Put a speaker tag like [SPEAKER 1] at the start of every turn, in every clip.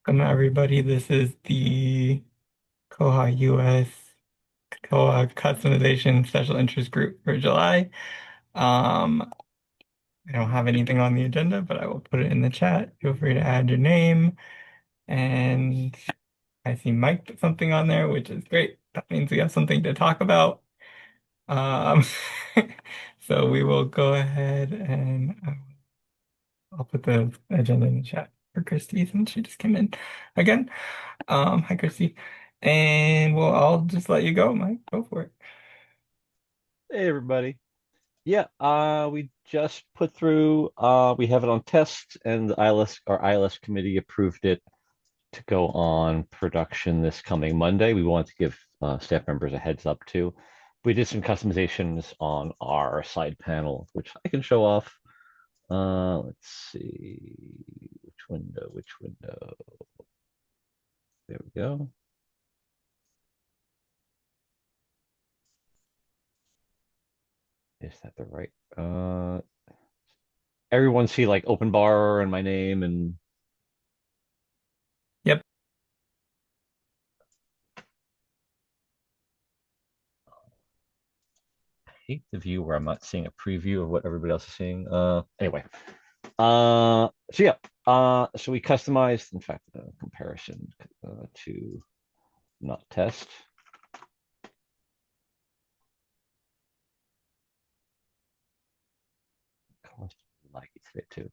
[SPEAKER 1] Welcome everybody. This is the koha-US koha customization special interest group for July. Um, I don't have anything on the agenda, but I will put it in the chat. Feel free to add your name. And I see Mike put something on there, which is great. That means we have something to talk about. Um, so we will go ahead and I'll put the agenda in the chat for Kristi since she just came in again. Hi Kristi. And well, I'll just let you go, Mike. Go for it.
[SPEAKER 2] Hey everybody. Yeah, we just put through we have it on test and the ILS our ILS committee approved it to go on production this coming Monday. We wanted to give staff members a heads up too. We did some customizations on our side panel, which I can show off. Let's see which window. There we go. Is that the right? Everyone see like open bar and my name and
[SPEAKER 1] Yep.
[SPEAKER 2] hate the view where I'm not seeing a preview of what everybody else is seeing. Anyway, so yeah, so we customized, in fact, comparison to not test. Cost laggy today too.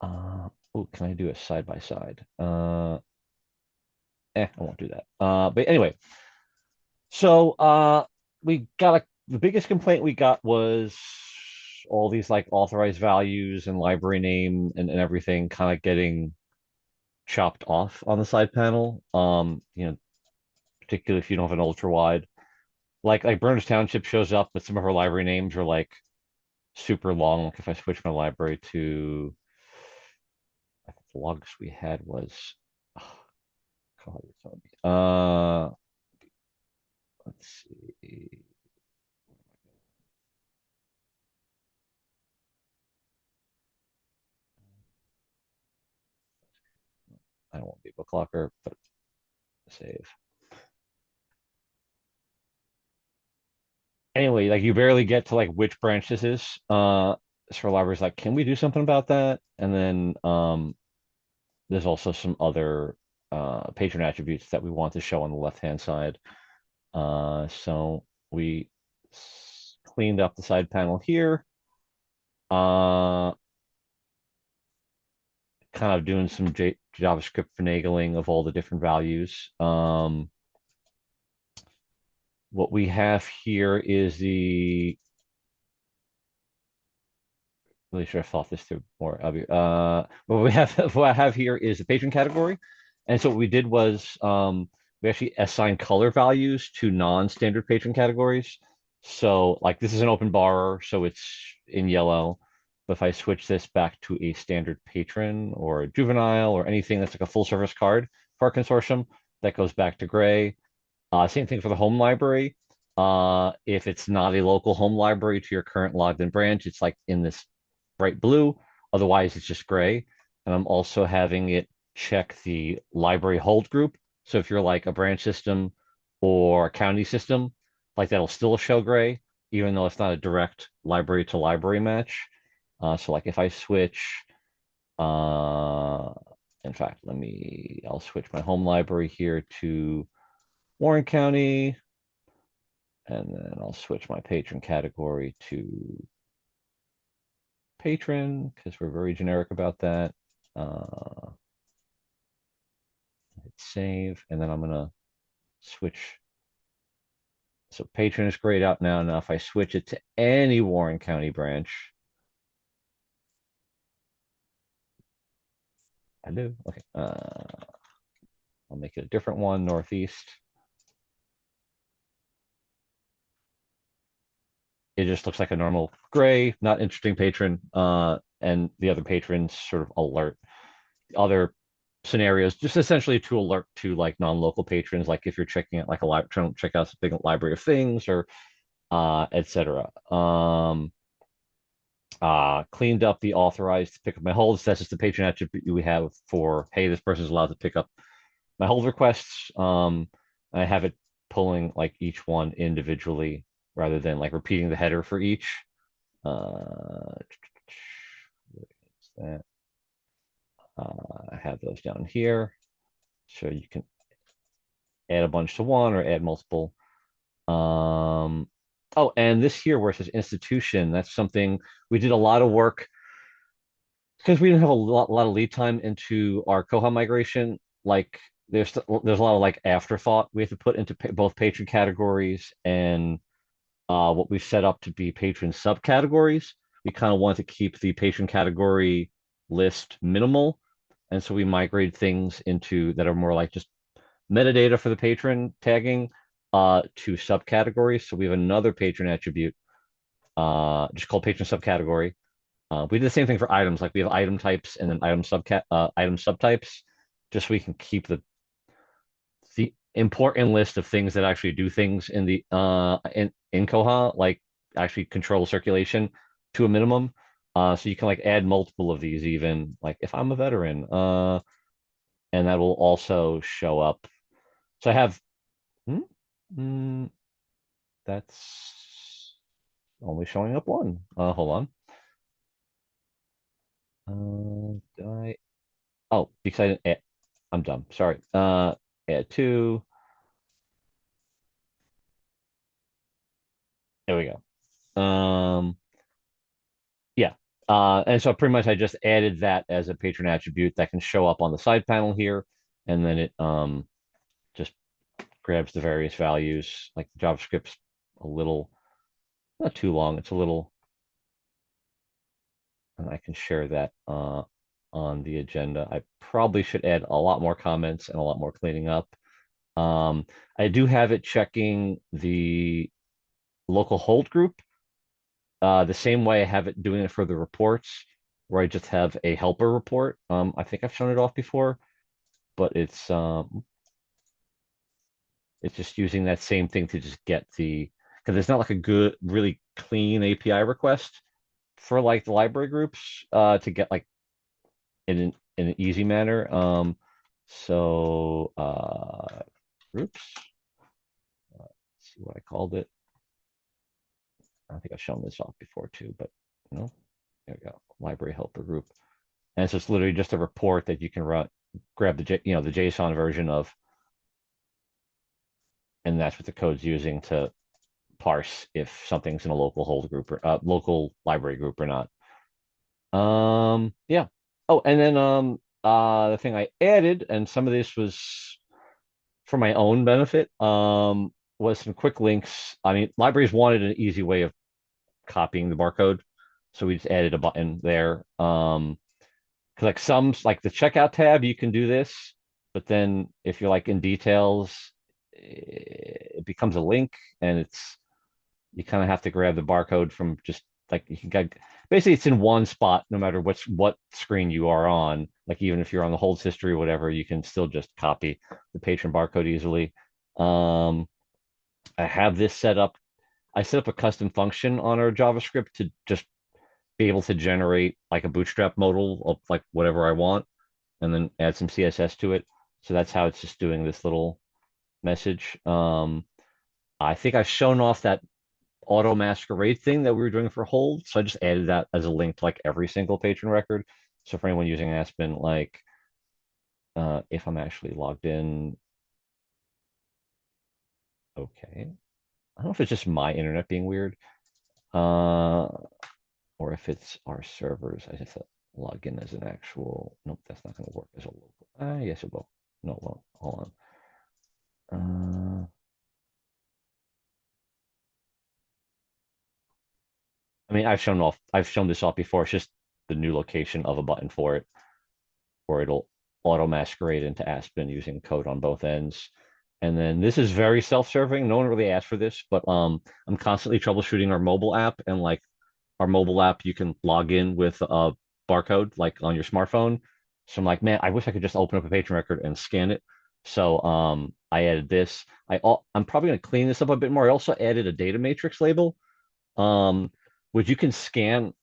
[SPEAKER 2] Oh, can I do a side by side? I won't do that. But anyway, so we got the biggest complaint we got was all these like authorized values and library name and everything kind of getting chopped off on the side panel. Particularly if you don't have an ultra wide. Like Burns Township shows up, but some of our library names are like super long. Like if I switch my library to, I think the longest we had was, oh, God, let's see. I don't want to be a book locker, but save. Anyway, like you barely get to like which branch this is. As for libraries, like, can we do something about that? And then there's also some other patron attributes that we want to show on the left-hand side. So we cleaned up the side panel here. Uh, Kind of doing some JavaScript finagling of all the different values. What we have here is the really should have thought this through more. What we have what I have here is the patron category, and so what we did was we actually assigned color values to non-standard patron categories. So like this is an open bar, so it's in yellow. But if I switch this back to a standard patron or a juvenile or anything that's like a full service card for our consortium, that goes back to gray. Same thing for the home library. If it's not a local home library to your current logged in branch, it's like in this bright blue. Otherwise, it's just gray. And I'm also having it check the library hold group. So if you're like a branch system or a county system, like that'll still show gray, even though it's not a direct library to library match. So like if I switch, uh, in fact, I'll switch my home library here to Warren County, and then I'll switch my patron category to patron because we're very generic about that. Hit save, and then I'm gonna switch. So patron is grayed out now. Now, if I switch it to any Warren County branch, I do. Okay. I'll make it a different one, Northeast. It just looks like a normal gray, not interesting patron. And the other patrons sort of alert other scenarios, just essentially to alert to like non-local patrons, like if you're checking out like a library, trying to check out a big library of things or etc. Cleaned up the authorized to pick up my holds. That's just the patron attribute we have for, hey, this person is allowed to pick up my hold requests. I have it pulling like each one individually rather than like repeating the header for each. That? I have those down here. So you can add a bunch to one or add multiple. Um, oh, and this here where it says institution, that's something we did a lot of work because we didn't have a lot of lead time into our Koha migration. Like there's a lot of like afterthought we have to put into both patron categories and what we've set up to be patron subcategories. We kind of want to keep the patron category list minimal, and so we migrate things into that are more like just metadata for the patron tagging to subcategories. So we have another patron attribute just called patron subcategory. We did the same thing for items, like we have item types and then item subtypes, just so we can keep the important list of things that actually do things in the in Koha, like actually control circulation to a minimum. So you can like add multiple of these even, like if I'm a veteran, and that will also show up. So I have, hmm, hmm, that's only showing up one. Hold on. Did I? Oh, because I didn't add, I'm dumb. Sorry. Add two. There we go. Yeah. And so pretty much I just added that as a patron attribute that can show up on the side panel here, and then it just grabs the various values. Like JavaScript's a little not too long. It's a little, and I can share that on the agenda. I probably should add a lot more comments and a lot more cleaning up. Um, I do have it checking the local hold group the same way I have it doing it for the reports, where I just have a helper report. I think I've shown it off before, but it's just using that same thing to just get the because it's not like a good, really clean API request for like the library groups to get like in an easy manner. So groups, let's see what I called it. I think I've shown this off before too, but no, there we go. Library helper group. And so it's literally just a report that you can run, grab the JSON version of, and that's what the code's using to parse if something's in a local hold group or local library group or not. Yeah. Oh, and then the thing I added, and some of this was for my own benefit, was some quick links. I mean, libraries wanted an easy way of copying the barcode, so we just added a button there. Because like some like the checkout tab, you can do this, but then if you're like in details, it becomes a link, and it's you kind of have to grab the barcode from just like you can get basically it's in one spot no matter what screen you are on. Like even if you're on the holds history or whatever, you can still just copy the patron barcode easily. Um, I have this set up. I set up a custom function on our JavaScript to just be able to generate like a bootstrap modal of like whatever I want and then add some CSS to it. So that's how it's just doing this little message. I think I've shown off that auto masquerade thing that we were doing for hold. So I just added that as a link to like every single patron record. So for anyone using Aspen, like if I'm actually logged in, okay. I don't know if it's just my internet being weird, or if it's our servers. I just log in as an actual. Nope, that's not going to work as a local. Yes, it will. No, it won't. Hold on. I mean, I've shown this off before. It's just the new location of a button for it, where it'll auto masquerade into Aspen using code on both ends. And then this is very self-serving. No one really asked for this, but I'm constantly troubleshooting our mobile app, and like our mobile app, you can log in with a barcode like on your smartphone. So I'm like, man, I wish I could just open up a patron record and scan it. So I added this. I'm probably going to clean this up a bit more. I also added a data matrix label, um, which you can scan.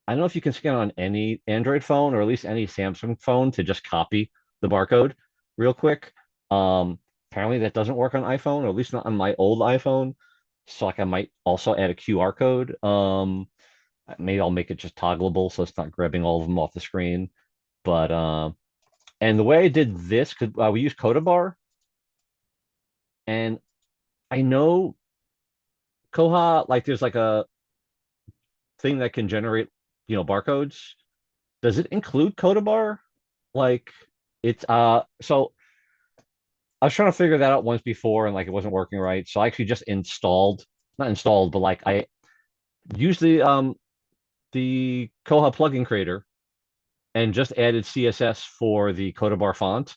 [SPEAKER 2] I don't know if you can scan on any Android phone or at least any Samsung phone to just copy the barcode real quick. Apparently that doesn't work on iPhone, or at least not on my old iPhone. So like I might also add a QR code. Maybe I'll make it just toggleable so it's not grabbing all of them off the screen. But and the way I did this, because we use Codabar, and I know Koha, like there's like a thing that can generate, barcodes. Does it include Codabar? Like it's so I was trying to figure that out once before and like it wasn't working right. So I actually just installed, not installed, but like I used the Koha plugin creator and just added CSS for the Codabar font.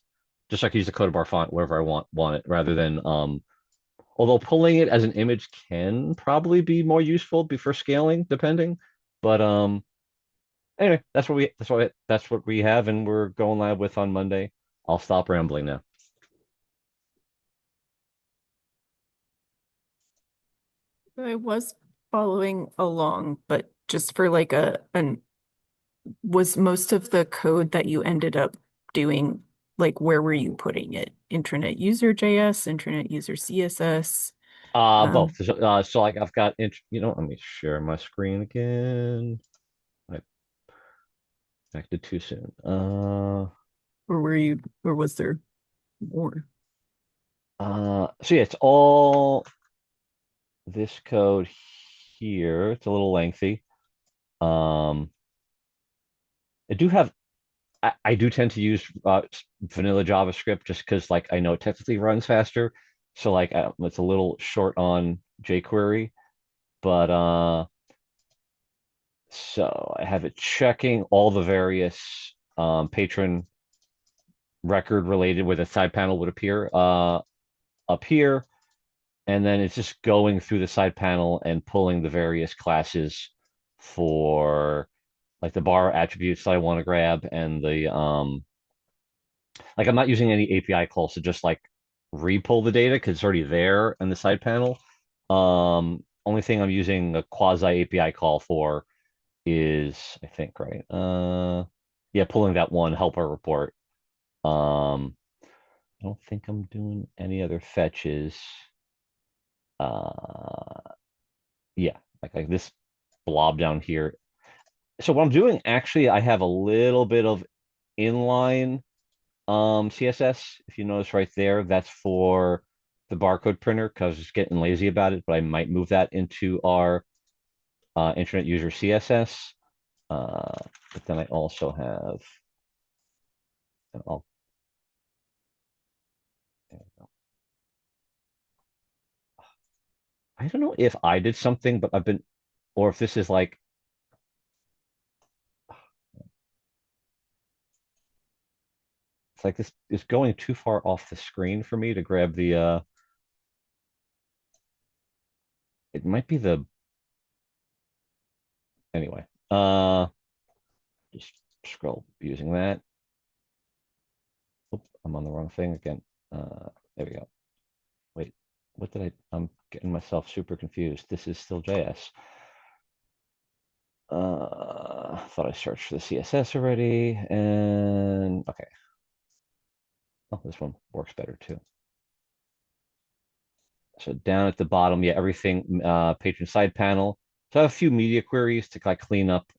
[SPEAKER 2] Just so I can use the Codabar font wherever I want it rather than although pulling it as an image can probably be more useful for scaling, depending. But anyway, that's what we have, and we're going live with on Monday. I'll stop rambling now.
[SPEAKER 3] I was following along, but just for like an was most of the code that you ended up doing, like where were you putting it? Intranet user JS, intranet user CSS?
[SPEAKER 2] Both.
[SPEAKER 3] Um,
[SPEAKER 2] So like I've got let me share my screen again. I acted too soon.
[SPEAKER 3] or were you, or was there more?
[SPEAKER 2] So yeah, it's all this code here. It's a little lengthy. Um, I do have I do tend to use vanilla JavaScript just because like I know it technically runs faster. So like it's a little short on jQuery, but so I have it checking all the various patron record related where the side panel would appear up here, and then it's just going through the side panel and pulling the various classes for like the bar attributes that I want to grab and the like I'm not using any API calls to just like re-pull the data because it's already there in the side panel. Only thing I'm using a quasi API call for is I think right. Yeah, pulling that one helper report. I don't think I'm doing any other fetches. Uh, yeah, like this blob down here. So what I'm doing actually, I have a little bit of inline CSS. If you notice right there, that's for the barcode printer because I was just getting lazy about it, but I might move that into our internet user CSS. But then I also have, I'll, I don't know if I did something, but or if this is like, it's like this is going too far off the screen for me to grab it might be anyway, just scroll using that. Oop, I'm on the wrong thing again. There we go. Wait, what did I'm getting myself super confused. This is still JS. Thought I searched for the CSS already, and okay. Oh, this one works better too. So down at the bottom, yeah, everything patron side panel. So I have a few media queries to like clean up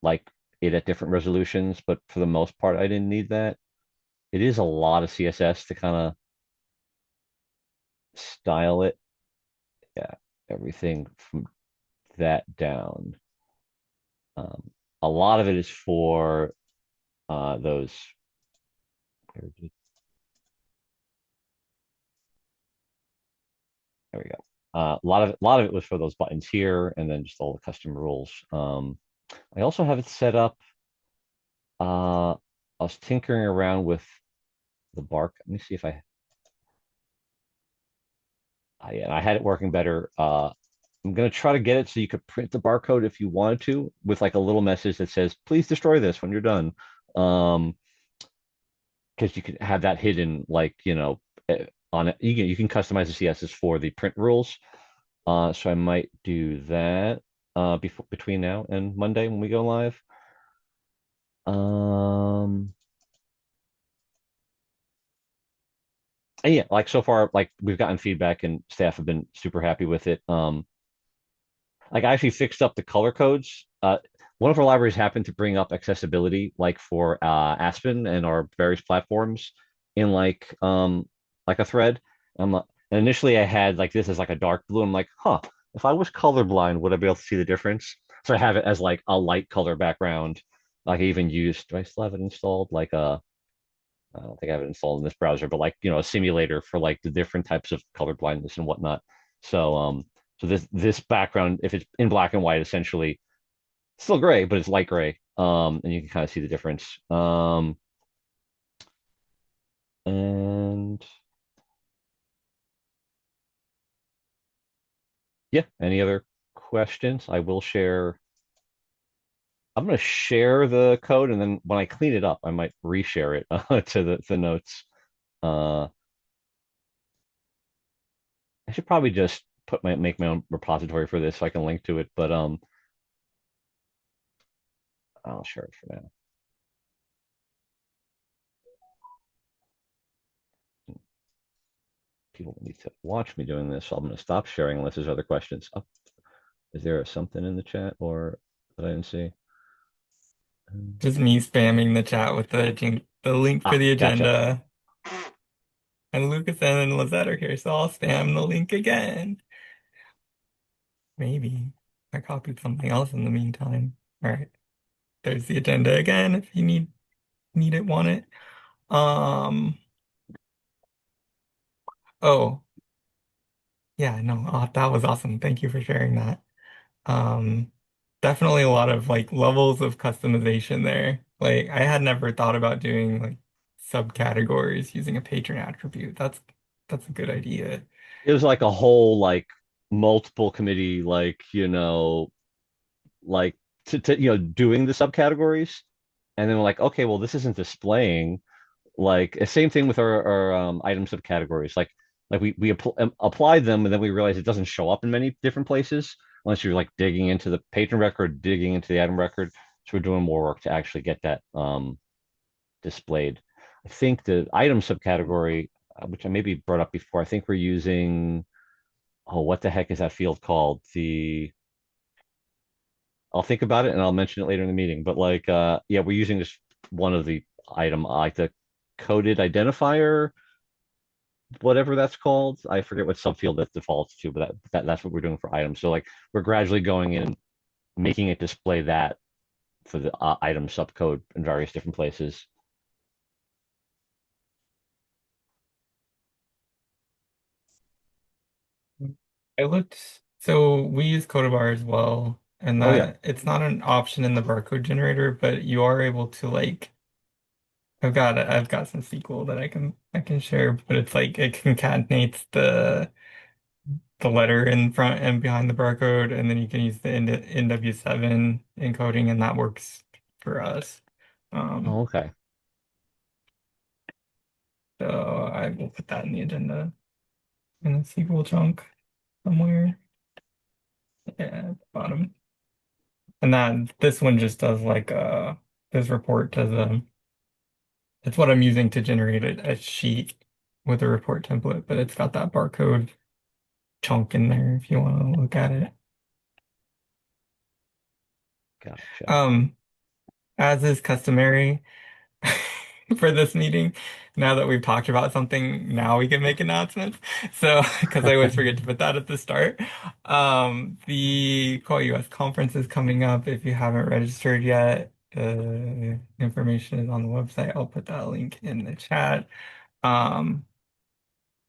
[SPEAKER 2] like it at different resolutions, but for the most part, I didn't need that. It is a lot of CSS to kind of style it. Yeah, everything from that down. Um, a lot of it is for those. There we go. A lot of it was for those buttons here, and then just all the custom rules. I also have it set up. I was tinkering around with the bark. Let me see if yeah, I had it working better. I'm gonna try to get it so you could print the barcode if you wanted to, with like a little message that says, "Please destroy this when you're done." Because you could have that hidden, like on it. You can customize the CSS for the print rules. So I might do that. between now and Monday when we go live. Um, and yeah, like so far, like we've gotten feedback and staff have been super happy with it. Like I actually fixed up the color codes. One of our libraries happened to bring up accessibility, like for Aspen and our various platforms, in like a thread. And initially I had like this as like a dark blue. I'm like, huh, if I was colorblind, would I be able to see the difference? So I have it as like a light color background. Like I even used, do I still have it installed? Like I don't think I have it installed in this browser, but like, a simulator for like the different types of color blindness and whatnot. So this background, if it's in black and white, essentially still gray, but it's light gray. And you can kind of see the difference. And yeah, any other questions? I'm going to share the code, and then when I clean it up, I might reshare it to the notes. Uh, I should probably just make my own repository for this so I can link to it, but I'll share it for now. People need to watch me doing this, so I'm going to stop sharing unless there's other questions. Oh, is there something in the chat or that I didn't see?
[SPEAKER 1] Just me spamming the chat with the link for the
[SPEAKER 2] Gotcha.
[SPEAKER 1] agenda. And Lucas and Lisette are here, so I'll spam the link again. Maybe I copied something else in the meantime. All right, there's the agenda again if you need it, want it. Um, oh, yeah, no, that was awesome. Thank you for sharing that. Um, Definitely a lot of like levels of customization there. Like I had never thought about doing like subcategories using a patron attribute. That's a good idea.
[SPEAKER 2] It was like a whole like multiple committee like to doing the subcategories, and then we're like, okay, well this isn't displaying. Like same thing with our item subcategories. Like we applied them, and then we realized it doesn't show up in many different places unless you're like digging into the patron record, digging into the item record. So we're doing more work to actually get that displayed. I think the item subcategory, which I maybe brought up before, I think we're using, oh, what the heck is that field called? I'll think about it and I'll mention it later in the meeting. But like, yeah, we're using this one of the item, like the coded identifier, whatever that's called. I forget what subfield that defaults to, but that's what we're doing for items. So like, we're gradually going in and making it display that for the item subcode in various different places.
[SPEAKER 1] I looked, so we use Codebar as well, and
[SPEAKER 2] Oh yeah.
[SPEAKER 1] that it's not an option in the barcode generator, but you are able to like I've got some SQL that I can share, but it's like it concatenates the letter in front and behind the barcode, and then you can use the NW7 encoding, and that works for us.
[SPEAKER 2] Oh,
[SPEAKER 1] Um,
[SPEAKER 2] okay.
[SPEAKER 1] so I will put that in the agenda in a SQL chunk somewhere. Yeah, at the bottom. And then this one just does like this report does it's what I'm using to generate a sheet with a report template, but it's got that barcode chunk in there if you want to look at it.
[SPEAKER 2] Gotcha.
[SPEAKER 1] Um, as is customary for this meeting, now that we've talked about something, now we can make announcements. So, because I always forget to put that at the start. The koha-US conference is coming up. If you haven't registered yet, the information is on the website. I'll put that link in the chat. Um,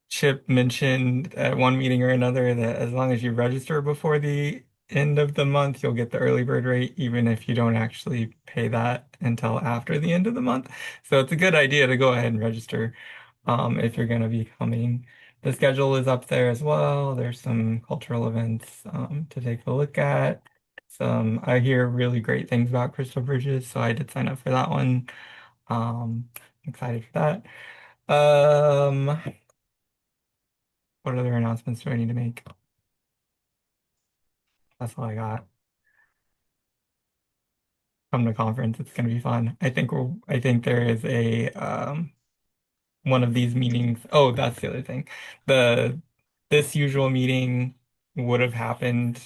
[SPEAKER 1] Chip mentioned at one meeting or another that as long as you register before the end of the month, you'll get the early bird rate, even if you don't actually pay that until after the end of the month. So it's a good idea to go ahead and register if you're going to be coming. The schedule is up there as well. There's some cultural events to take a look at. I hear really great things about Crystal Bridges, so I did sign up for that one. Um, Excited for that. Um, what other announcements do I need to make? That's all I got. come to conference. It's gonna be fun. I think there is a one of these meetings. Oh, that's the other thing. The this usual meeting would have happened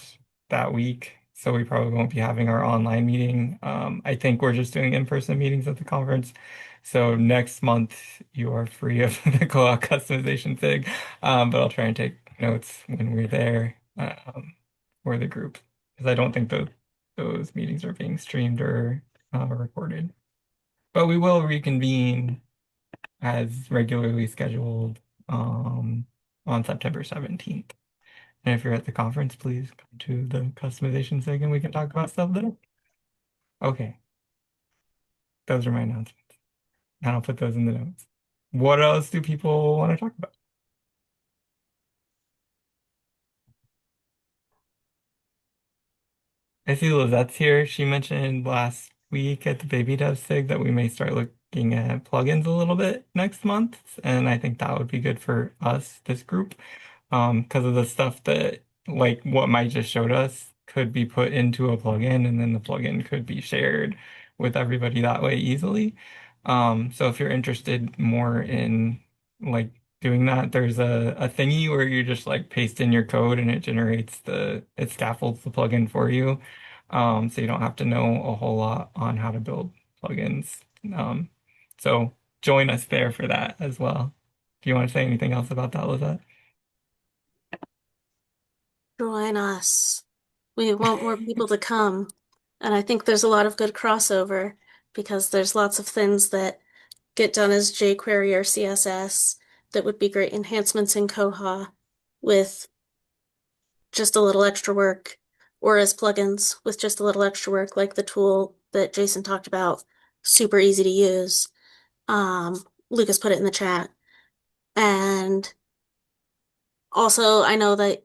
[SPEAKER 1] that week, so we probably won't be having our online meeting. I think we're just doing in-person meetings at the conference. So next month you are free of the co-op customization thing. But I'll try and take notes when we're there for the group because I don't think those meetings are being streamed or recorded. But we will reconvene as regularly scheduled um, on September 17th. And if you're at the conference, please come to the customization thing and we can talk about stuff there. Okay, those are my announcements. And I'll put those in the notes. What else do people want to talk about? I see Lizette's here. She mentioned last week at the Baby Dev Sig that we may start looking at plugins a little bit next month. And I think that would be good for us, this group. Because of the stuff that, like what Mike just showed us, could be put into a plugin and then the plugin could be shared with everybody that way easily. So if you're interested more in like doing that, there's a thingy where you just like paste in your code and it generates it scaffolds the plugin for you. So you don't have to know a whole lot on how to build plugins. So join us there for that as well. Do you want to say anything else about that, Lizette?
[SPEAKER 4] Join us. We want more people to come. And I think there's a lot of good crossover because there's lots of things that get done as jQuery or CSS that would be great enhancements in Koha with just a little extra work, or as plugins with just a little extra work, like the tool that Jason talked about, super easy to use. Lucas put it in the chat. And also, I know that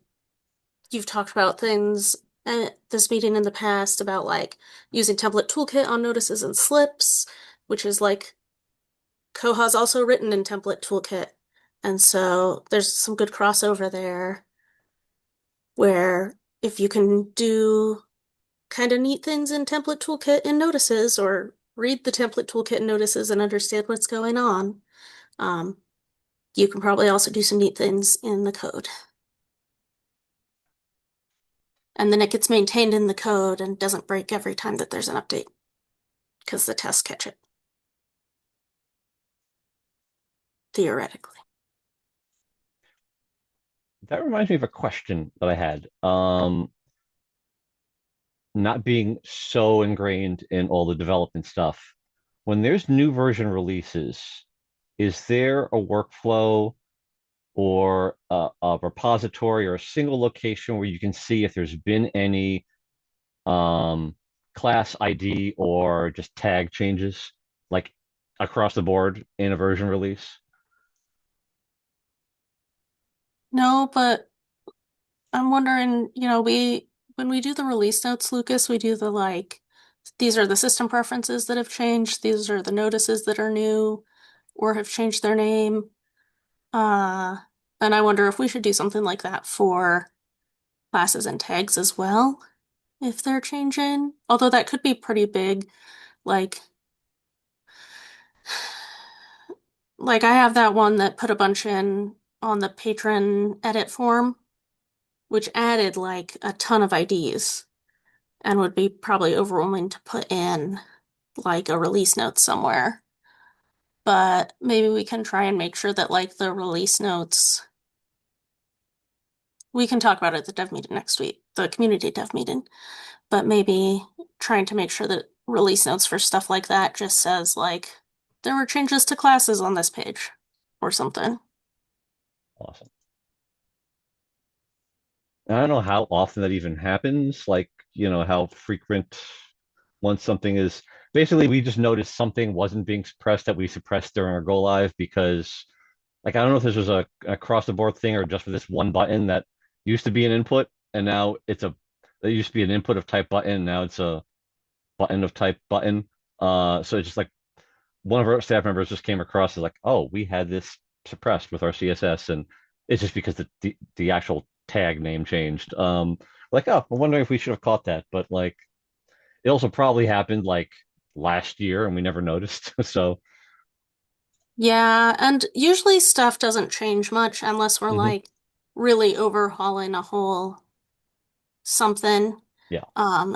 [SPEAKER 4] you've talked about things at this meeting in the past about like using template toolkit on notices and slips, which is like Koha's also written in template toolkit. And so there's some good crossover there where if you can do kind of neat things in template toolkit and notices or read the template toolkit and notices and understand what's going on, you can probably also do some neat things in the code. And then it gets maintained in the code and doesn't break every time that there's an update because the tests catch it. Theoretically.
[SPEAKER 2] That reminds me of a question that I had. Not being so ingrained in all the development stuff. When there's new version releases, is there a workflow or a repository or a single location where you can see if there's been any class ID or just tag changes, like across the board in a version release?
[SPEAKER 4] No, but I'm wondering, when we do the release notes, Lucas, we do the like, these are the system preferences that have changed, these are the notices that are new or have changed their name. And I wonder if we should do something like that for classes and tags as well, if they're changing. Although that could be pretty big, like like I have that one that put a bunch in on the patron edit form, which added like a ton of IDs and would be probably overwhelming to put in like a release note somewhere. But maybe we can try and make sure that like the release notes, we can talk about it at the dev meeting next week, the community dev meeting, but maybe trying to make sure that release notes for stuff like that just says like, there were changes to classes on this page or something.
[SPEAKER 2] Awesome. I don't know how often that even happens, like, how frequent once something is basically we just noticed something wasn't being suppressed that we suppressed during our go live because like I don't know if this was a across the board thing or just for this one button that used to be an input and now it used to be an input of type button, now it's a button of type button. So it's just like one of our staff members just came across as like, oh, we had this suppressed with our CSS, and it's just because the actual tag name changed. Like, oh, I'm wondering if we should have caught that, but like it also probably happened like last year and we never noticed. So
[SPEAKER 4] Yeah, and usually stuff doesn't change much unless we're
[SPEAKER 2] mhm,
[SPEAKER 4] like really overhauling a whole something.
[SPEAKER 2] yeah,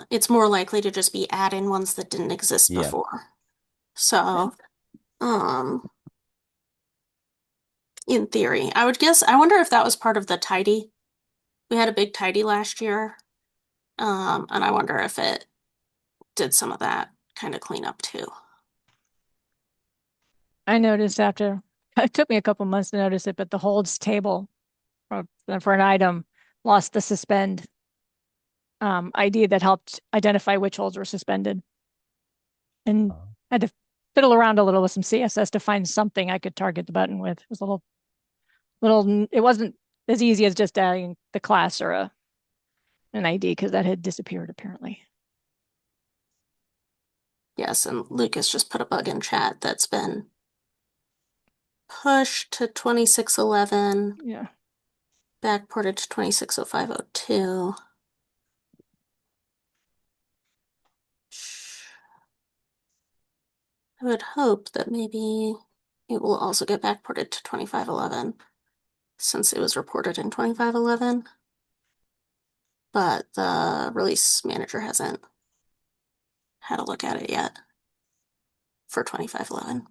[SPEAKER 4] It's more likely to just be add in ones that didn't exist
[SPEAKER 2] yeah.
[SPEAKER 4] before. So, um, in theory, I would guess, I wonder if that was part of the tidy. We had a big tidy last year. And I wonder if it did some of that kind of cleanup too.
[SPEAKER 5] I noticed after it took me a couple months to notice it, but the holds table for an item lost the suspend ID that helped identify which holds were suspended. And I had to fiddle around a little with some CSS to find something I could target the button with. It was a little, it wasn't as easy as just adding the class or an ID because that had disappeared apparently.
[SPEAKER 4] Yes, and Lucas just put a bug in chat that's been pushed to 2611,
[SPEAKER 5] Yeah.
[SPEAKER 4] backported to 260502. I would hope that maybe it will also get backported to 2511 since it was reported in 2511. But the release manager hasn't had a look at it yet for 2511.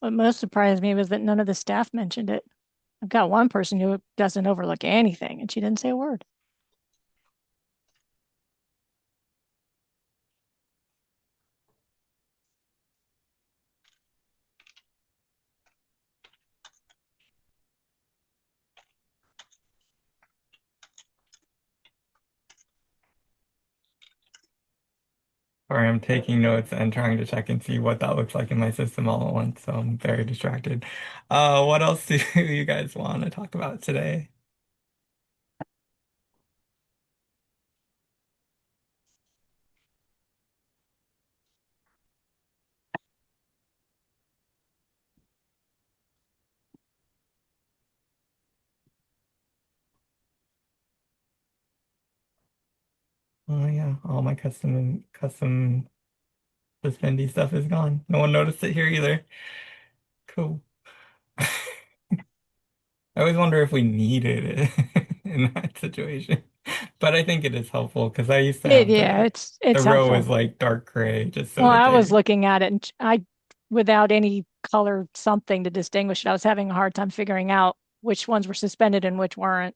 [SPEAKER 5] What most surprised me was that none of the staff mentioned it. I've got one person who doesn't overlook anything, and she didn't say a word.
[SPEAKER 1] Sorry, I'm taking notes and trying to check and see what that looks like in my system all at once, so I'm very distracted. What else do you guys want to talk about today? Oh yeah, all my custom suspendy stuff is gone. No one noticed it here either. Cool. I always wonder if we needed it in that situation. But I think it is helpful because I used to have
[SPEAKER 5] Yeah,
[SPEAKER 1] the
[SPEAKER 5] it's
[SPEAKER 1] row is
[SPEAKER 5] helpful.
[SPEAKER 1] like dark gray just so
[SPEAKER 5] Well,
[SPEAKER 1] that
[SPEAKER 5] I was
[SPEAKER 1] they
[SPEAKER 5] looking at it and without any color something to distinguish it, I was having a hard time figuring out which ones were suspended and which weren't.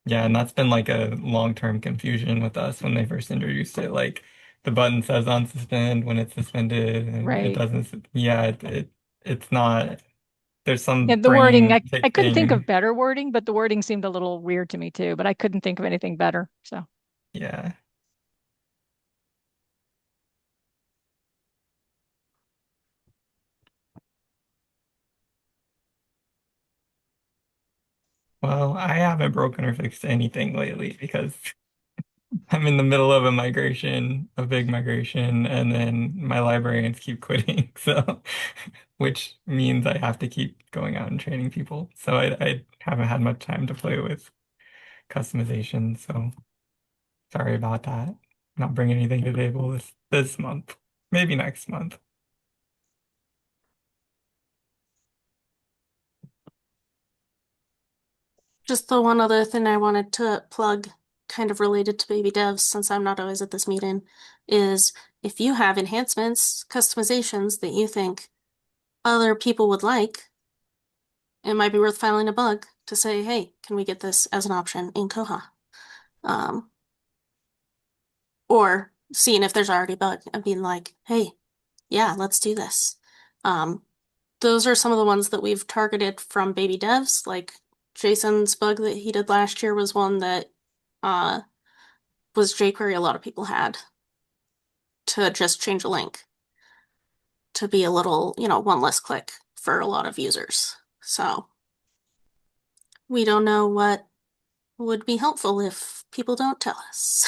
[SPEAKER 1] yeah, and that's been like a long-term confusion with us when they first introduced it. Like the button says unsuspend when it's suspended and it
[SPEAKER 5] Right.
[SPEAKER 1] doesn't yeah, it's not there's some
[SPEAKER 5] Yeah, the wording,
[SPEAKER 1] brain
[SPEAKER 5] I
[SPEAKER 1] tick
[SPEAKER 5] couldn't think of
[SPEAKER 1] thing.
[SPEAKER 5] better wording, but the wording seemed a little weird to me too, but I couldn't think of anything better. So
[SPEAKER 1] Yeah. Well, I haven't broken or fixed anything lately because I'm in the middle of a migration, a big migration, and then my librarians keep quitting. So, which means I have to keep going out and training people. So I haven't had much time to play with customization. So sorry about that. Not bringing anything to the table this month. Maybe next month.
[SPEAKER 4] Just the one other thing I wanted to plug, kind of related to baby devs, since I'm not always at this meeting, is if you have enhancements, customizations that you think other people would like, it might be worth filing a bug to say, hey, can we get this as an option in Koha? Um, or seeing if there's already a bug and being like, hey, yeah, let's do this. Um, those are some of the ones that we've targeted from baby devs. Like Jason's bug that he did last year was one that uh, was jQuery a lot of people had to just change a link to be a little, one less click for a lot of users. So we don't know what would be helpful if people don't tell us.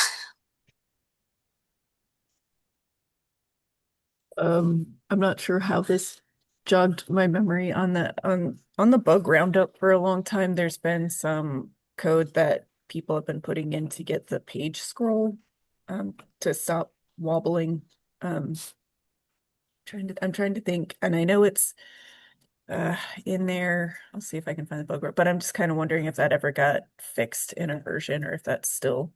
[SPEAKER 3] I'm not sure how this jogged my memory on that on the bug roundup for a long time. There's been some code that people have been putting in to get the page scroll to stop wobbling. I'm trying to think, and I know it's in there. I'll see if I can find the bug, but I'm just kind of wondering if that ever got fixed in a version or if that's still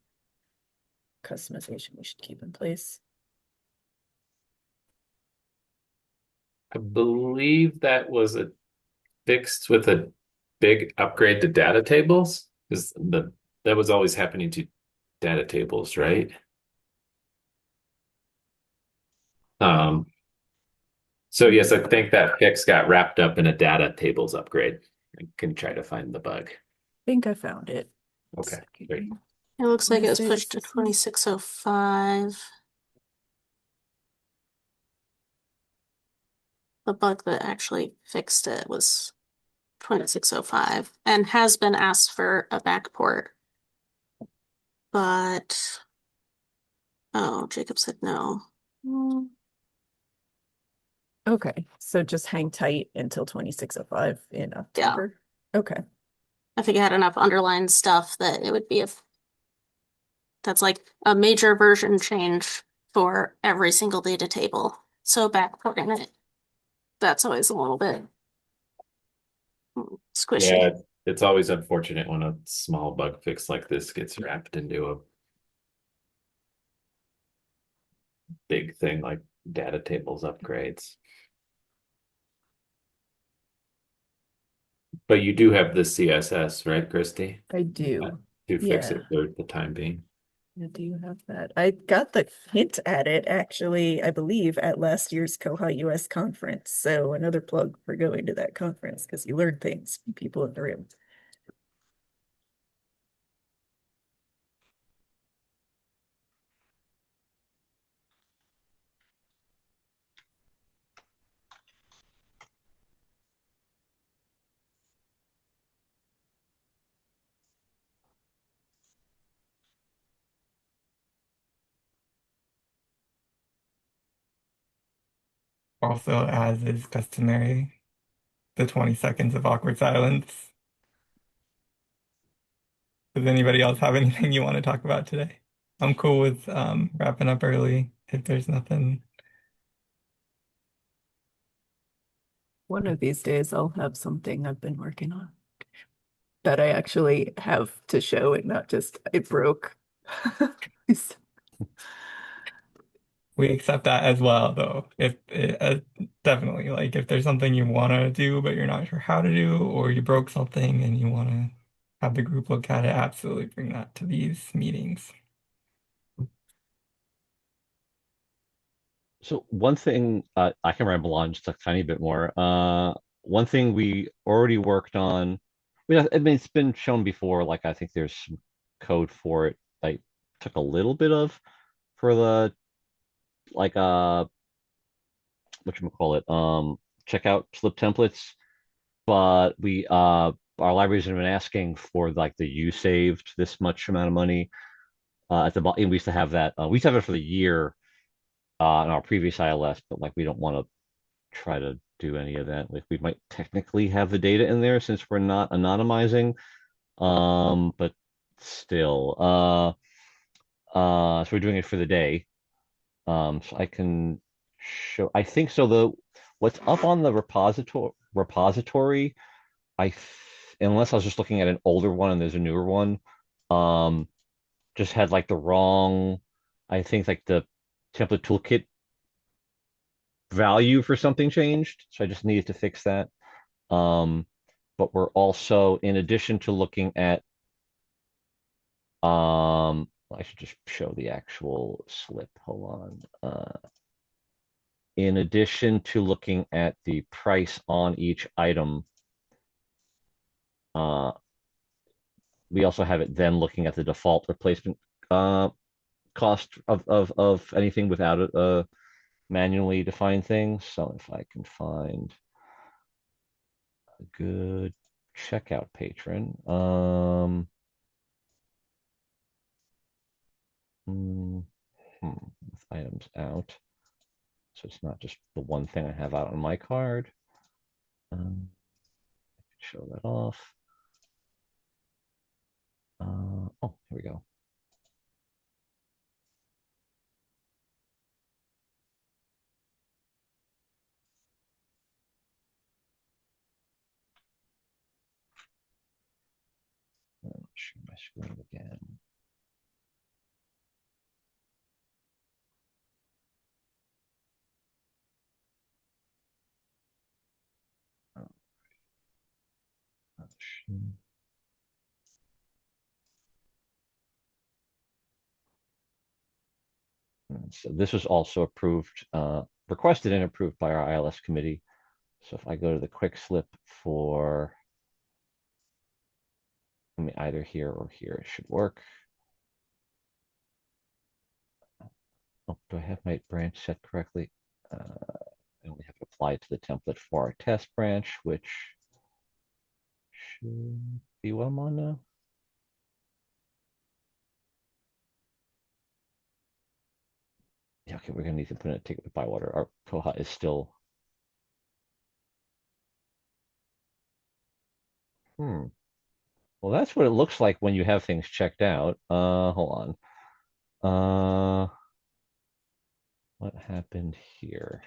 [SPEAKER 3] customization we should keep in place.
[SPEAKER 6] I believe that was fixed with a big upgrade to data tables, because that was always happening to data tables, right? So yes, I think that fix got wrapped up in a data tables upgrade. I can try to find the bug.
[SPEAKER 3] I think I found it.
[SPEAKER 6] Okay, great.
[SPEAKER 4] It looks like it was
[SPEAKER 3] Wednesday the
[SPEAKER 4] pushed to
[SPEAKER 3] 16th.
[SPEAKER 4] 2605. The bug that actually fixed it was 2605 and has been asked for a backport. But, oh, Jacob said no.
[SPEAKER 3] Okay, so just hang tight until 2605 in October. Okay.
[SPEAKER 4] I think it had enough underlying stuff that it would be that's like a major version change for every single data table. So backporting it, that's always a little bit squishy.
[SPEAKER 6] Yeah, it's always unfortunate when a small bug fix like this gets wrapped into a big thing like data tables upgrades. But you do have the CSS, right, Kristi?
[SPEAKER 3] I do.
[SPEAKER 6] To fix
[SPEAKER 3] Yeah.
[SPEAKER 6] it for the time being.
[SPEAKER 3] I do have that. I got the hint at it actually, I believe, at last year's koha-US conference. So another plug for going to that conference because you learn things from people in the room.
[SPEAKER 1] Also, as is customary, the 20 seconds of awkward silence. Does anybody else have anything you want to talk about today? I'm cool with wrapping up early if there's nothing.
[SPEAKER 3] One of these days I'll have something I've been working on that I actually have to show and not just it broke.
[SPEAKER 1] We accept that as well, though. If definitely, like if there's something you want to do but you're not sure how to do, or you broke something and you want to have the group look at it, absolutely bring that to these meetings.
[SPEAKER 2] So one thing I can ramble on just a tiny bit more. One thing we already worked on. I mean, it's been shown before. Like I think there's some code for it. I took a little bit of for the like whatchamacallit, checkout slip templates, but we our libraries have been asking for like the you saved this much amount of money at the bottom. We used to have that. We used to have it for the year in our previous ILS, but like we don't want to try to do any of that. Like we might technically have the data in there since we're not anonymizing, but still, so we're doing it for the day. So I can show. I think so. What's up on the repository, unless I was just looking at an older one and there's a newer one, um, just had like the wrong. I think like the template toolkit value for something changed, so I just needed to fix that. But we're also, in addition to looking at, I should just show the actual slip. Hold on. In addition to looking at the price on each item, we also have it then looking at the default replacement cost of anything without a manually defined thing. So if I can find a good checkout patron, with items out. So it's not just the one thing I have out on my card. Show that off. Oh, here we go. Share my screen again. So this was also approved, requested and approved by our ILS committee. So if I go to the quick slip for, I mean, either here or here, it should work. Oh, do I have my branch set correctly? I only have to apply it to the template for our test branch, which should be what I'm on now. Yeah, okay, we're gonna need to put in a ticket with Bywater. Our koha is still. Well, that's what it looks like when you have things checked out. Hold on. What happened here?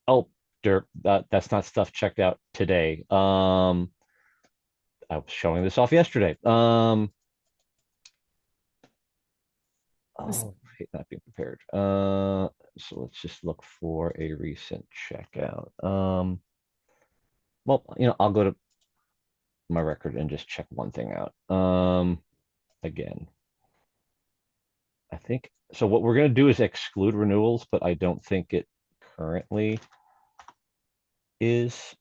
[SPEAKER 2] Oh, derp, that's not stuff checked out today. I was showing this off yesterday. Oh, I hate not being prepared. So let's just look for a recent checkout. Well, I'll go to my record and just check one thing out. Again, I think so. What we're going to do is exclude renewals, but I don't think it currently is.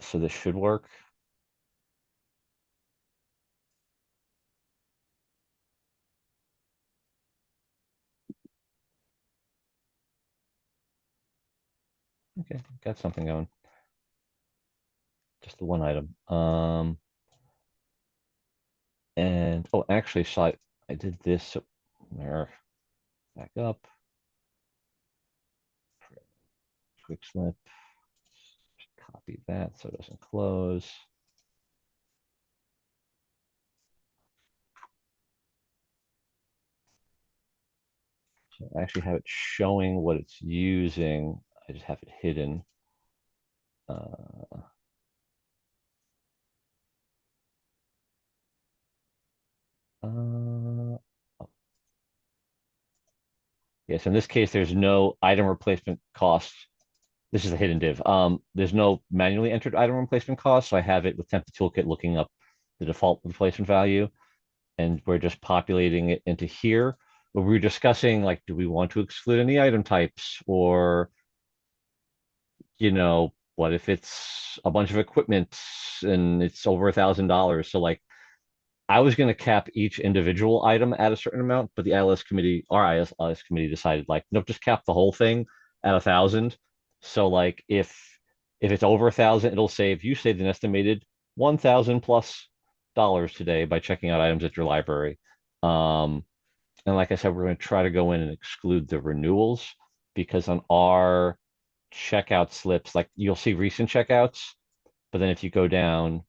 [SPEAKER 2] So this should work. Okay, got something going. Just the one item. And oh, actually, so I did this. There, back up. Quick slip. Copy that so it doesn't close. So I actually have it showing what it's using. I just have it hidden. Oh. Yes, in this case, there's no item replacement cost. This is a hidden div. There's no manually entered item replacement cost, so I have it with Template Toolkit looking up the default replacement value, and we're just populating it into here. But we were discussing, like, do we want to exclude any item types, or what if it's a bunch of equipment and it's over $1,000? So like, I was going to cap each individual item at a certain amount, but the ILS committee, our ILS committee decided like, nope, just cap the whole thing at 1,000. So like, if it's over 1,000, it'll save you saved an estimated $1,000+ today by checking out items at your library. And like I said, we're going to try to go in and exclude the renewals because on our checkout slips, like you'll see recent checkouts, but then if you go down,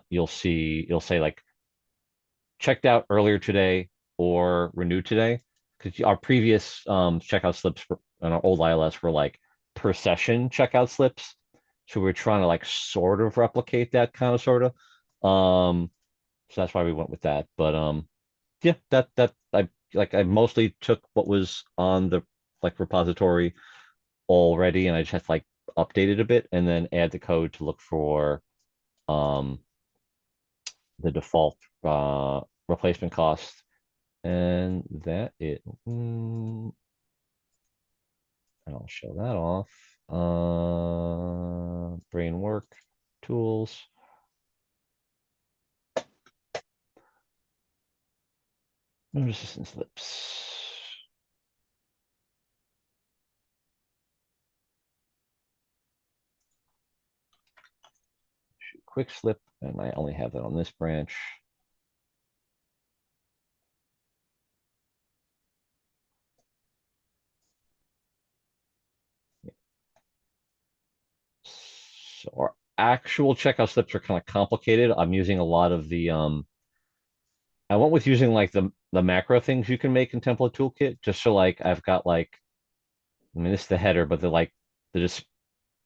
[SPEAKER 2] you'll say like checked out earlier today or renewed today, because our previous checkout slips on our old ILS were like per session checkout slips. So we're trying to like sort of replicate that kind of sort of. So that's why we went with that. But yeah, that I mostly took what was on the like repository already, and I just had to like update it a bit and then add the code to look for um the default replacement cost, and that it and I'll show that off. Brain work tools. No resistance lips. quick slip, and I only have that on this branch. So our actual checkout slips are kind of complicated. I'm using a lot of the I went with using like the macro things you can make in Template Toolkit, just so like I've got like, I mean, this is the header, but the just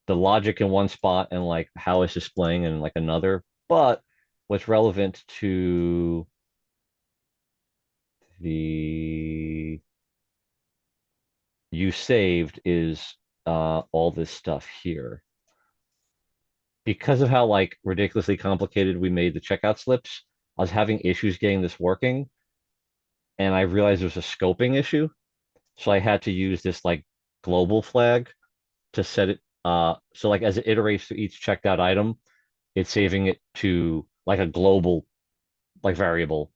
[SPEAKER 2] the logic in one spot and like how it's displaying in like another. But what's relevant to the you saved is all this stuff here. Because of how like ridiculously complicated we made the checkout slips, I was having issues getting this working, and I realized there was a scoping issue. So I had to use this like global flag to set it. So like as it iterates through each checked out item, it's saving it to like a global like variable,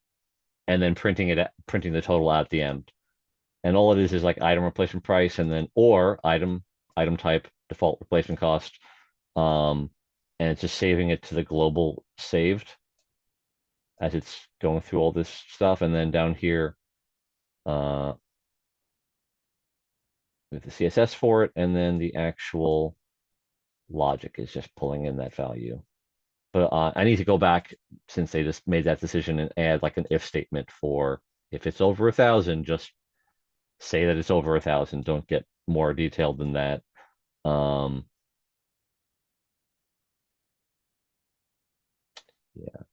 [SPEAKER 2] and then printing the total out at the end. And all it is like item replacement price, and then or item type default replacement cost. Um, and it's just saving it to the global saved as it's going through all this stuff. And then down here, uh, with the CSS for it, and then the actual logic is just pulling in that value. But I need to go back since they just made that decision and add like an if statement for if it's over 1,000, just say that it's over 1,000. Don't get more detailed than that. Um, yeah,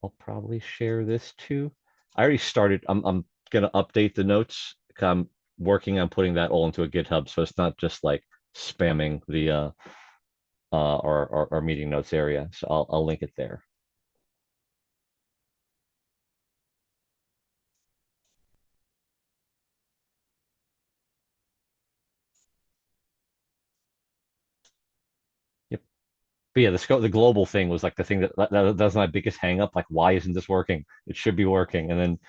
[SPEAKER 2] I'll probably share this too. I already started. I'm gonna update the notes. I'm working on putting that all into a GitHub, so it's not just like spamming the our meeting notes area. So I'll link it there. Yep. But yeah, the global thing was like the thing that was my biggest hang up. Like, why isn't this working? It should be working. And then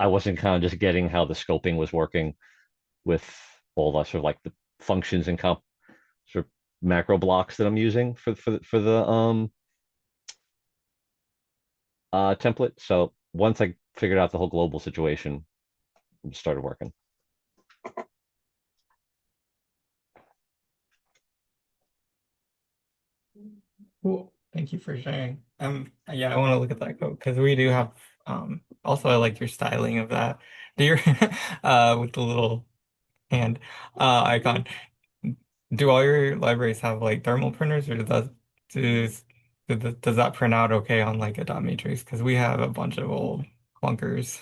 [SPEAKER 2] I wasn't kind of just getting how the scoping was working with all the sort of like the functions and sort of macro blocks that I'm using for the template. So once I figured out the whole global situation, it started working.
[SPEAKER 1] Cool. Thank you for sharing. Yeah, I want to look at that code because we do have also I like your styling of that. Do your with the little hand icon. Do all your libraries have like thermal printers or does does that print out okay on like a dot matrix? Because we have a bunch of old clunkers.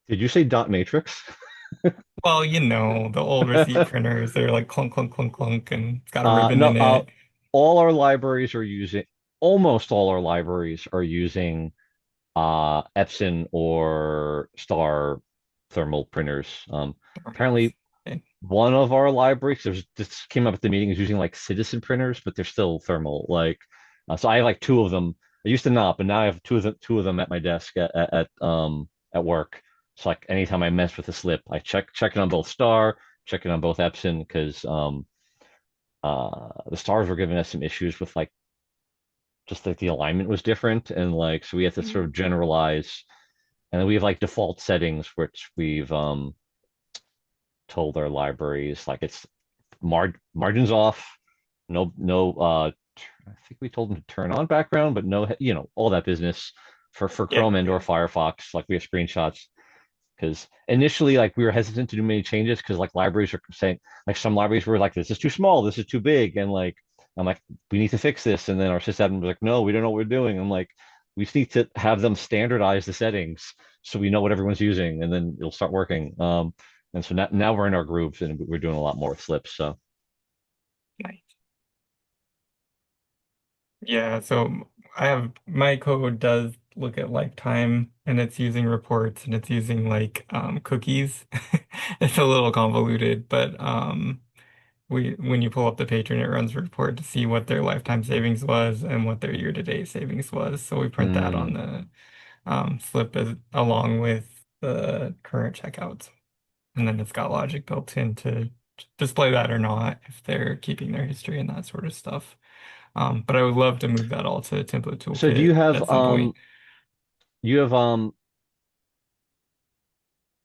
[SPEAKER 2] Did you say dot matrix?
[SPEAKER 1] Well, you know, the old receipt printers, they're like clunk, clunk, clunk, clunk, and it's got a ribbon
[SPEAKER 2] No,
[SPEAKER 1] in it.
[SPEAKER 2] all our libraries are using, almost all our libraries are using Epson or Star thermal printers.
[SPEAKER 1] Formats.
[SPEAKER 2] Apparently,
[SPEAKER 1] Okay.
[SPEAKER 2] one of our libraries, there's this came up at the meeting, is using like Citizen printers, but they're still thermal. Like, so I have like two of them. I used to not, but now I have two of them at my desk at work. So like anytime I mess with a slip, I check it on both Star, check it on both Epson, because the stars were giving us some issues with like just like the alignment was different, and like so we have to sort of generalize, and then we have like default settings which we've told our libraries like it's margins off, no I think we told them to turn on background, but no, all that business for
[SPEAKER 1] Yeah,
[SPEAKER 2] Chrome and or
[SPEAKER 1] yeah.
[SPEAKER 2] Firefox. Like we have screenshots because initially like we were hesitant to do many changes because like libraries are saying like some libraries were like this is too small, this is too big, and like I'm like we need to fix this, and then our sysadmin was like no, we don't know what we're doing. I'm like we just need to have them standardize the settings so we know what everyone's using, and then it'll start working. And so now we're in our grooves and we're doing a lot more with slips. So
[SPEAKER 1] Nice. Yeah, so I have my code does look at lifetime and it's using reports and it's using like cookies. It's a little convoluted, but we when you pull up the patron it runs a report to see what their lifetime savings was and what their year-to-date savings was. So we print that on
[SPEAKER 2] mm,
[SPEAKER 1] the slip along with the current checkouts. And then it's got logic built in to display that or not if they're keeping their history and that sort of stuff. But I would love to move that all to template
[SPEAKER 2] So do you
[SPEAKER 1] toolkit
[SPEAKER 2] have
[SPEAKER 1] at some point.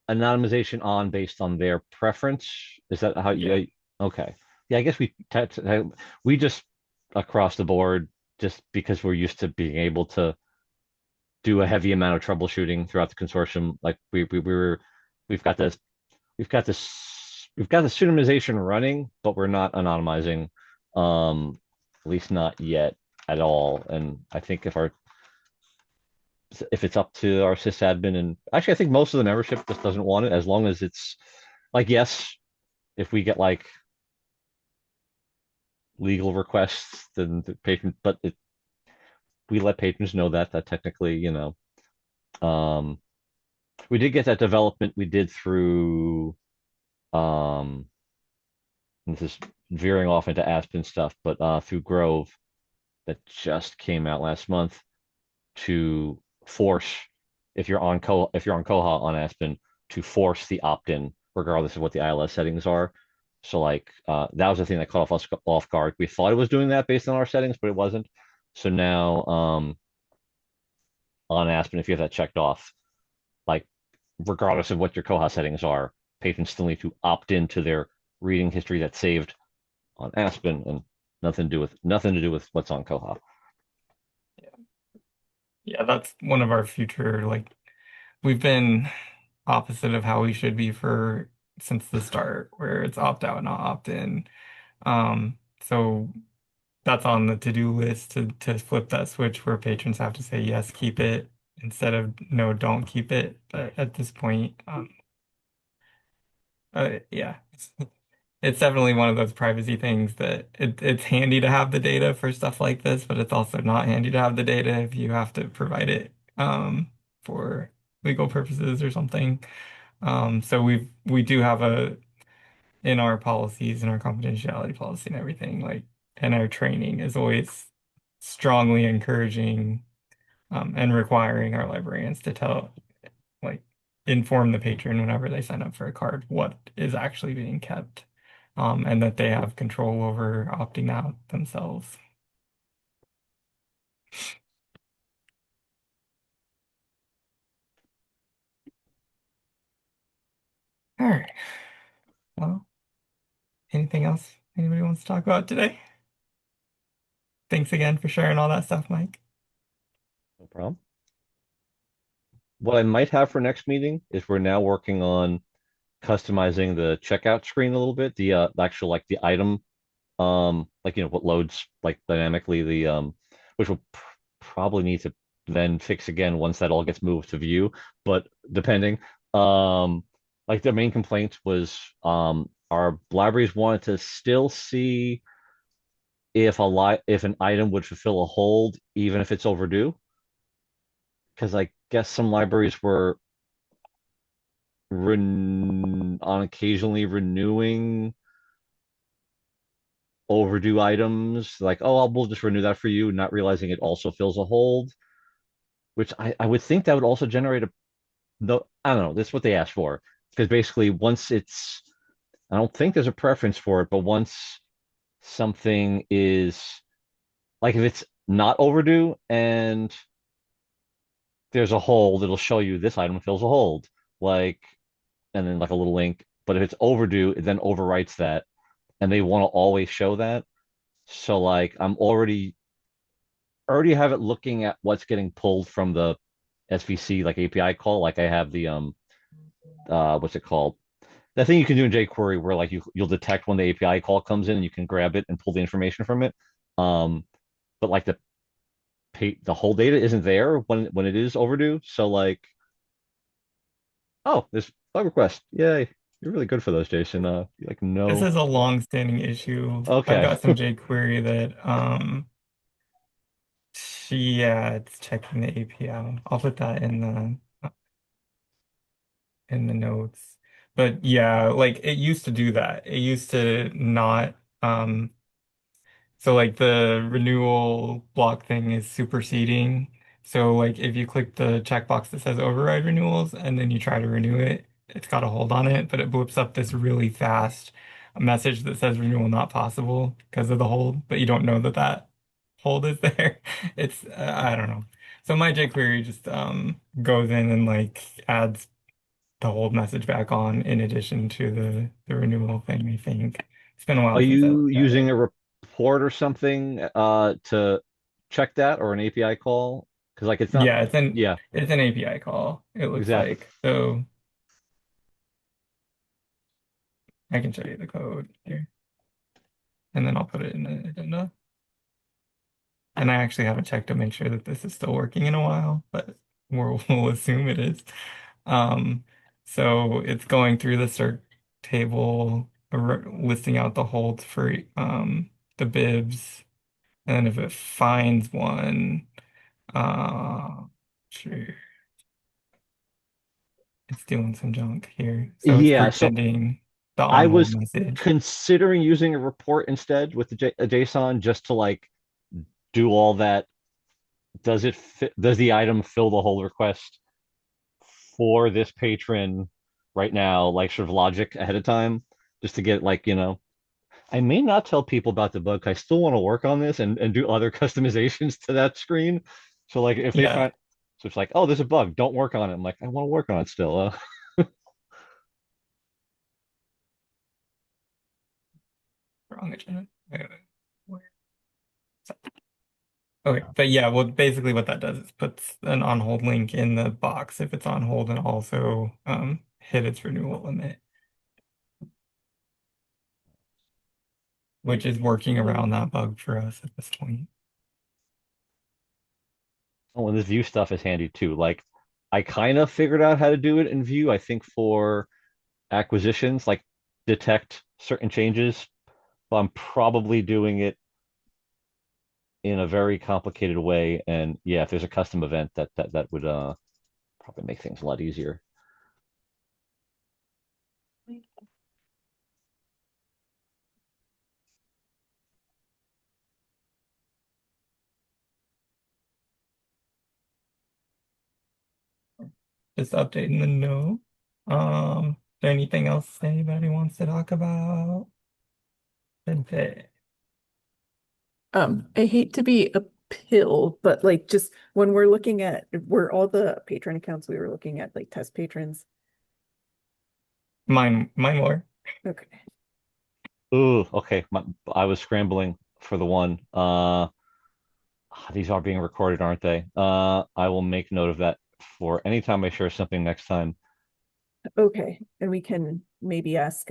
[SPEAKER 2] anonymization on based on their preference? Is that how
[SPEAKER 1] Yeah.
[SPEAKER 2] you okay. Yeah, I guess we just across the board just because we're used to being able to do a heavy amount of troubleshooting throughout the consortium. Like we've got this we've got the pseudonymization running, but we're not anonymizing, at least not yet at all. And I think if it's up to our sysadmin, and actually I think most of the membership just doesn't want it, as long as it's like, yes, if we get like legal requests, then the patron, but we let patrons know that technically, um, we did get that development we did through, um, this is veering off into Aspen stuff, but through Grove that just came out last month to force if you're on Koha on Aspen to force the opt-in regardless of what the ILS settings are. So like that was the thing that caught us off guard. We thought it was doing that based on our settings, but it wasn't. So now on Aspen, if you have that checked off, like regardless of what your Koha settings are, patrons still need to opt into their reading history that's saved on Aspen and nothing to do with what's on Koha.
[SPEAKER 1] Yeah, that's one of our future, like we've been opposite of how we should be for since the start, where it's opt out, not opt in. So that's on the to-do list to flip that switch where patrons have to say yes, keep it instead of no, don't keep it. But at this point, yeah, it's definitely one of those privacy things that it's handy to have the data for stuff like this, but it's also not handy to have the data if you have to provide it for legal purposes or something. So we do have a in our policies and our confidentiality policy and everything, like, and our training is always strongly encouraging and requiring our librarians to like, inform the patron whenever they sign up for a card what is actually being kept, and that they have control over opting out themselves. All right. Well, anything else anybody wants to talk about today? Thanks again for sharing all that stuff, Mike.
[SPEAKER 2] No problem. What I might have for next meeting is we're now working on customizing the checkout screen a little bit, the actual like the item, like what loads like dynamically which will probably need to then fix again once that all gets moved to view, but depending, like the main complaint was our libraries wanted to still see if an item would fulfill a hold even if it's overdue, because I guess some libraries were on occasionally renewing overdue items, like, oh, we'll just renew that for you, not realizing it also fills a hold, which I would think that would also generate no, I don't know, that's what they asked for. Because basically once I don't think there's a preference for it, but once something is like if it's not overdue and there's a hold, it'll show you this item fills a hold. Like, and then like a little link. But if it's overdue, it then overwrites that. And they want to always show that. So like I'm already have it looking at what's getting pulled from the SVC like API call. Like I have the what's it called? That thing you can do in jQuery where like you'll detect when the API call comes in and you can grab it and pull the information from it. But like the whole data isn't there when it is overdue. So like, oh, this bug request. Yay. You're really good for those, Jason. Like
[SPEAKER 1] This
[SPEAKER 2] no.
[SPEAKER 1] is a long-standing issue. I've
[SPEAKER 2] Okay.
[SPEAKER 1] got some jQuery that yeah, it's checking the API. I'll put that in the notes. But yeah, like it used to do that. It used to not so like the renewal block thing is superseding. So like if you click the checkbox that says override renewals and then you try to renew it, it's got a hold on it, but it blips up this really fast message that says renewal not possible because of the hold, but you don't know that hold is there. It's I don't know. So my jQuery just goes in and like adds the hold message back on in addition to the renewal thing, I think. It's been a
[SPEAKER 2] Are
[SPEAKER 1] while since I
[SPEAKER 2] you
[SPEAKER 1] looked at
[SPEAKER 2] using
[SPEAKER 1] it.
[SPEAKER 2] a report or something to check that, or an API call? Because like it's not,
[SPEAKER 1] Yeah,
[SPEAKER 2] yeah,
[SPEAKER 1] it's an API call, it looks
[SPEAKER 2] exactly.
[SPEAKER 1] like. So I can show you the code here. And then I'll put it in the agenda. And I actually haven't checked to make sure that this is still working in a while, but we'll assume it is. Um, so it's going through the cert table, listing out the holds for the bibs, and then if it finds one, sure, it's doing some junk here. So it's
[SPEAKER 2] Yeah, so
[SPEAKER 1] pretending the
[SPEAKER 2] I
[SPEAKER 1] on hold
[SPEAKER 2] was
[SPEAKER 1] message.
[SPEAKER 2] considering using a report instead with a JSON just to like do all that. Does it fit, does the item fill the hold request for this patron right now, like sort of logic ahead of time, just to get like, I may not tell people about the bug. I still want to work on this and do other customizations to that screen. So like if they
[SPEAKER 1] Yeah,
[SPEAKER 2] find, so it's like, oh, there's a bug, don't work on it. I'm like, I want to work on it still.
[SPEAKER 1] wrong agenda. Where- Okay, but yeah, well, basically what that does is puts an on hold link in the box if it's on hold and also hit its renewal limit, which is working around that bug for us at this point.
[SPEAKER 2] Oh, and this view stuff is handy too. Like I kind of figured out how to do it in view, I think for acquisitions, like detect certain changes, but I'm probably doing it in a very complicated way. And yeah, if there's a custom event that would probably make things a lot easier.
[SPEAKER 1] Just updating the note. Is there anything else anybody wants to talk about? Okay.
[SPEAKER 3] I hate to be a pill, but like just when we're looking at were all the patron accounts we were looking at like test patrons.
[SPEAKER 1] Mine more.
[SPEAKER 3] Okay.
[SPEAKER 2] Ooh, okay. I was scrambling for the one. These are being recorded, aren't they? I will make note of that for anytime I share something next time.
[SPEAKER 3] Okay. And we can maybe ask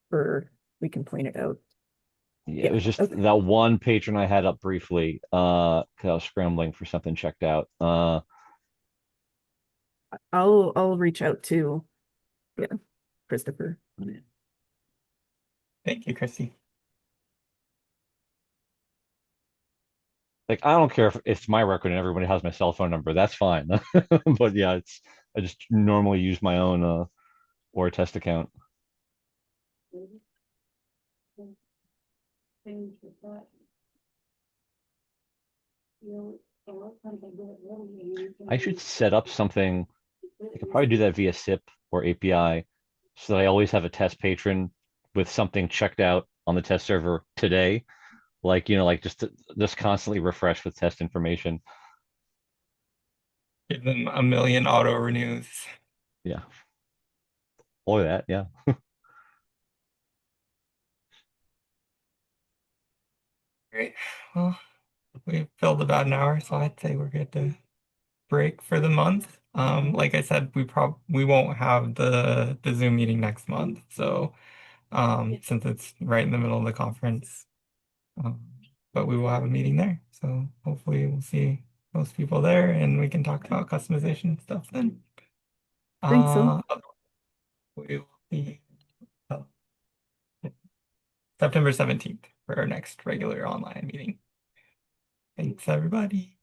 [SPEAKER 3] for we can point it out.
[SPEAKER 2] Yeah, it
[SPEAKER 3] Yeah.
[SPEAKER 2] was just
[SPEAKER 3] Okay.
[SPEAKER 2] that one patron I had up briefly, 'cause I was scrambling for something checked out.
[SPEAKER 3] I'll reach out to yeah, Christopher on it.
[SPEAKER 1] Thank you, Christy.
[SPEAKER 2] Like I don't care if it's my record and everybody has my cell phone number. That's fine. But yeah, it's I just normally use my own or a test account. I should set up something. I could probably do that via SIP or API so that I always have a test patron with something checked out on the test server today. Like, like just constantly refresh with test information.
[SPEAKER 1] Give them a million auto renews.
[SPEAKER 2] Yeah. Or that, yeah.
[SPEAKER 1] Great. Well, we filled about an hour, so I'd say we're good to break for the month. Like I said, we won't have the Zoom meeting next month. So since it's right in the middle of the conference, um, but we will have a meeting there. So hopefully we'll see most people there and we can talk about customization stuff then.
[SPEAKER 3] Think so.
[SPEAKER 1] Uh, we will be uh, September 17th for our next regular online meeting. Thanks, everybody.